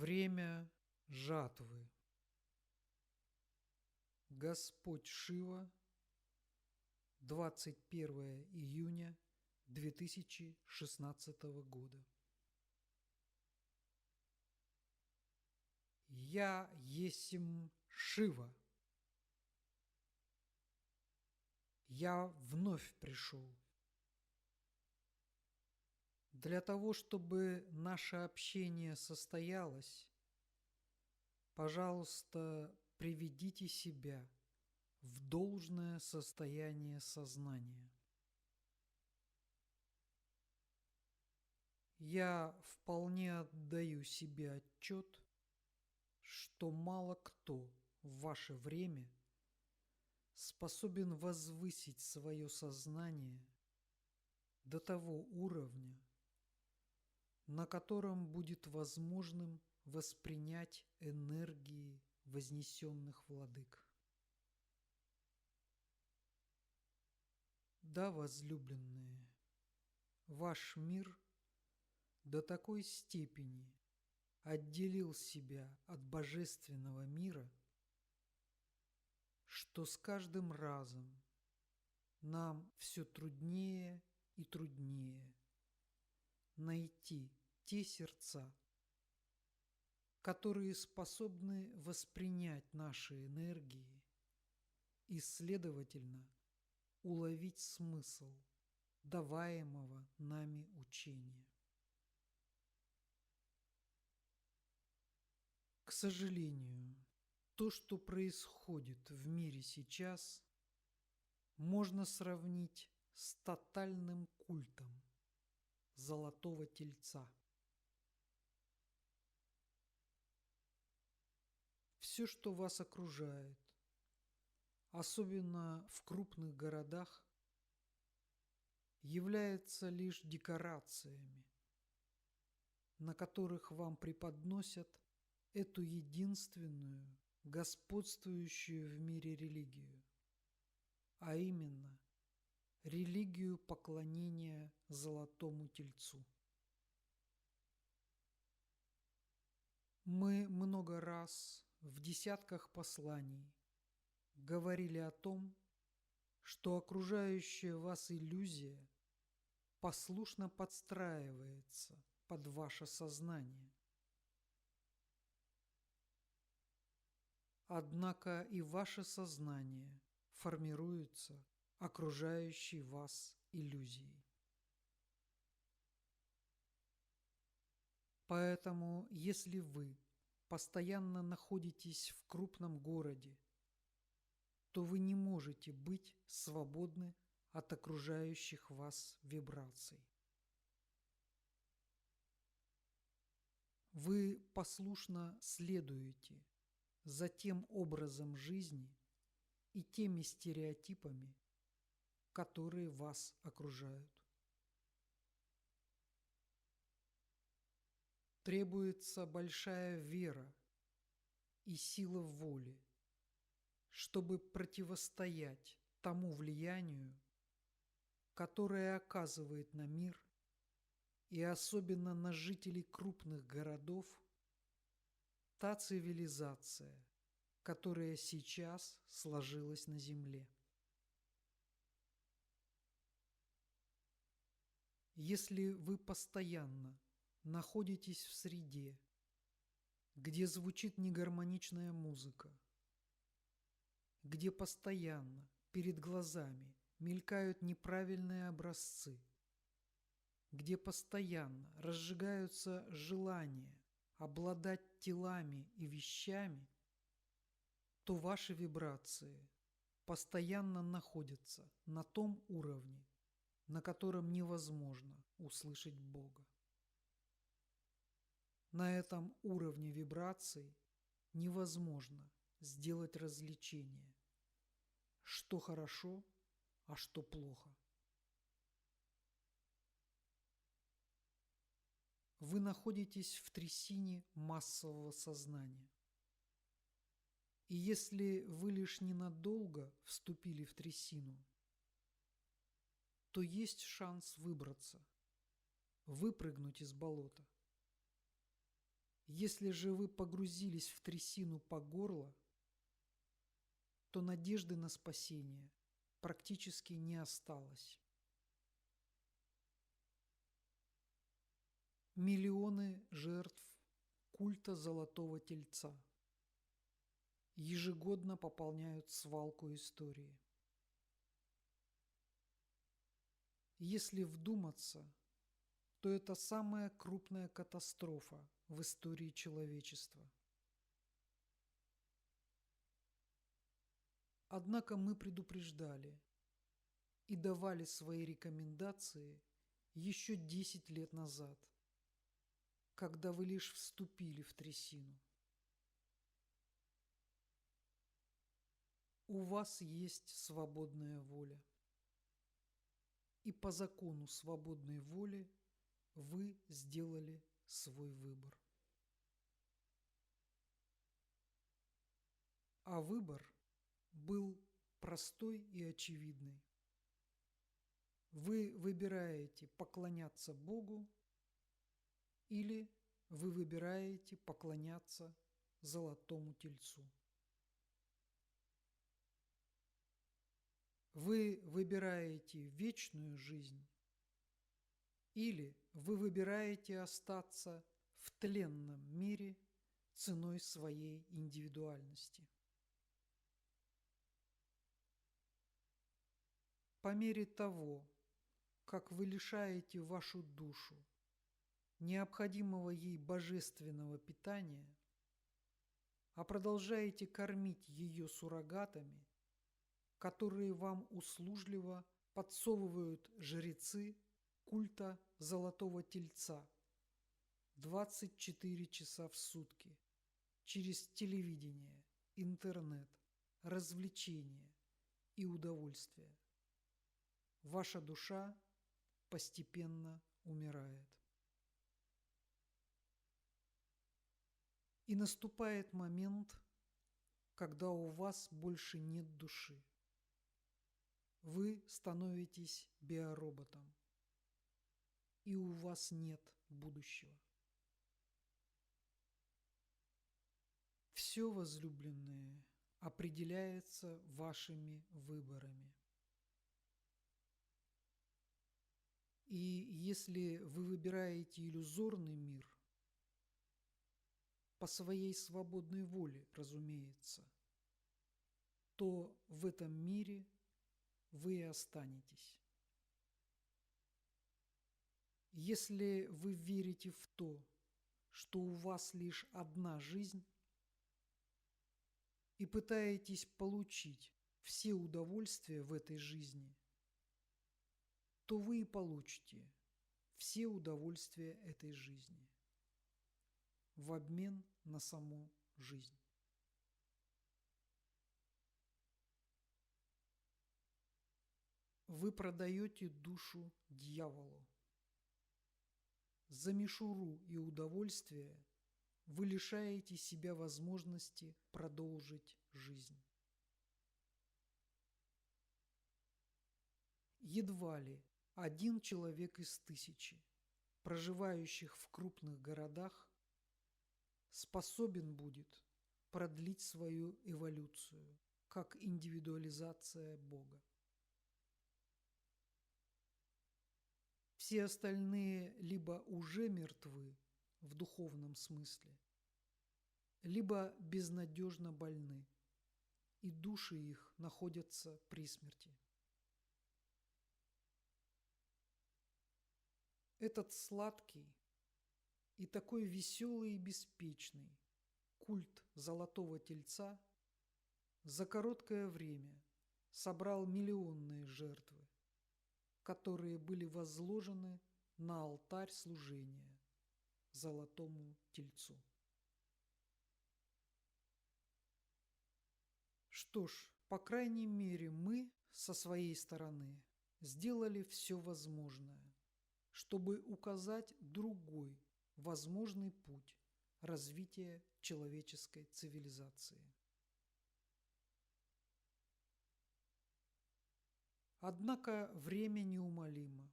Время жатвы. Господь Шива, 21 июня 2016 года. Я есмь Шива. Я вновь пришел. Для того, чтобы наше общение состоялось, пожалуйста, приведите себя в должное состояние сознания. Я вполне отдаю себе отчет, что мало кто в ваше время способен возвысить свое сознание до того уровня, на котором будет возможным воспринять энергии вознесенных владык. Да, возлюбленные, ваш мир до такой степени отделил себя от божественного мира, что с каждым разом нам все труднее и труднее найти те сердца, которые способны воспринять наши энергии и, следовательно, уловить смысл даваемого нами учения. К сожалению, то, что происходит в мире сейчас, можно сравнить с тотальным культом Золотого Тельца. Все, что вас окружает, особенно в крупных городах, является лишь декорациями, на которых вам преподносят эту единственную, господствующую в мире религию, а именно религию поклонения Золотому Тельцу. Мы много раз в десятках посланий говорили о том, что окружающая вас иллюзия послушно подстраивается под ваше сознание. Однако и ваше сознание формируется окружающей вас иллюзией. Поэтому, если вы постоянно находитесь в крупном городе, то вы не можете быть свободны от окружающих вас вибраций. Вы послушно следуете за тем образом жизни и теми стереотипами, которые вас окружают. Требуется большая вера и сила воли, чтобы противостоять тому влиянию, которое оказывает на мир и особенно на жителей крупных городов та цивилизация, которая сейчас сложилась на Земле. Если вы постоянно находитесь в среде, где звучит негармоничная музыка, где постоянно перед глазами мелькают неправильные образцы, где постоянно разжигаются желания обладать телами и вещами, то ваши вибрации постоянно находятся на том уровне, на котором невозможно услышать Бога. На этом уровне вибраций невозможно сделать различение, что хорошо, а что плохо. Вы находитесь в трясине массового сознания. И если вы лишь ненадолго вступили в трясину, то есть шанс выбраться, выпрыгнуть из болота. Если же вы погрузились в трясину по горло, то надежды на спасение практически не осталось. Миллионы жертв культа Золотого Тельца ежегодно пополняют свалку истории. Если вдуматься, то это самая крупная катастрофа в истории человечества. Однако мы предупреждали и давали свои рекомендации еще 10 лет назад, когда вы лишь вступили в трясину. У вас есть свободная воля. И по закону свободной воли вы сделали свой выбор. А выбор был простой и очевидный. Вы выбираете поклоняться Богу или вы выбираете поклоняться Золотому Тельцу. Вы выбираете вечную жизнь или вы выбираете остаться в тленном мире ценой своей индивидуальности. По мере того, как вы лишаете вашу душу необходимого ей божественного питания, а продолжаете кормить ее суррогатами, которые вам услужливо подсовывают жрецы культа Золотого Тельца 24 часа в сутки через телевидение, интернет, развлечения и удовольствие. Ваша душа постепенно умирает. И наступает момент, когда у вас больше нет души. Вы становитесь биороботом, и у вас нет будущего. Все, возлюбленные, определяется вашими выборами. И если вы выбираете иллюзорный мир, по своей свободной воле, разумеется, то в этом мире вы и останетесь. Если вы верите в то, что у вас лишь одна жизнь, и пытаетесь получить все удовольствия в этой жизни, то вы и получите все удовольствия этой жизни в обмен на саму жизнь. Вы продаете душу дьяволу. За мишуру и удовольствие вы лишаете себя возможности продолжить жизнь. Едва ли один человек из 1000, проживающих в крупных городах, способен будет продлить свою эволюцию, как индивидуализация Бога. Все остальные либо уже мертвы в духовном смысле, либо безнадежно больны, и души их находятся при смерти. Этот сладкий и такой веселый и беспечный культ Золотого Тельца за короткое время собрал миллионные жертвы, которые были возложены на алтарь служения Золотому Тельцу. Что ж, по крайней мере, мы со своей стороны сделали все возможное, чтобы указать другой возможный путь развития человеческой цивилизации. Однако время неумолимо,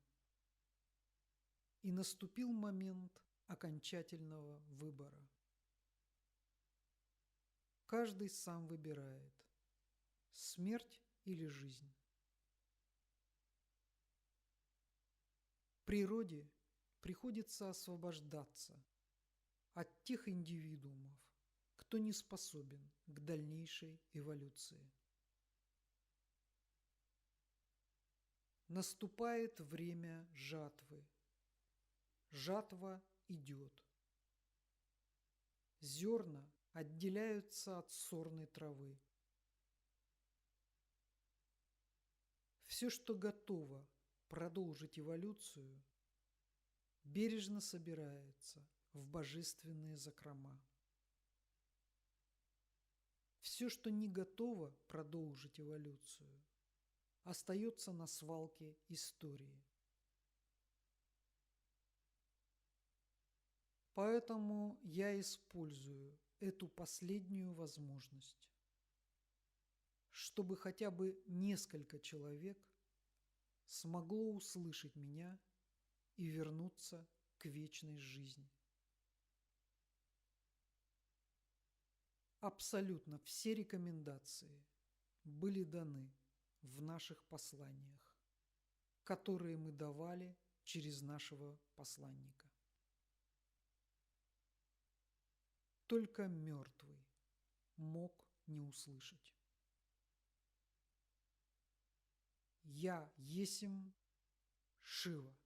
и наступил момент окончательного выбора. Каждый сам выбирает – смерть или жизнь. Природе приходится освобождаться от тех индивидуумов, кто не способен к дальнейшей эволюции. Наступает время жатвы. Жатва идет. Зерна отделяются от сорной травы. Все, что готово продолжить эволюцию, бережно собирается в божественные закрома. Все, что не готово продолжить эволюцию, остается на свалке истории. Поэтому я использую эту последнюю возможность, чтобы хотя бы несколько человек смогло услышать меня и вернуться к вечной жизни. Абсолютно все рекомендации были даны в наших посланиях, которые мы давали через нашего посланника. Только мертвый мог не услышать. Я есмь Шива.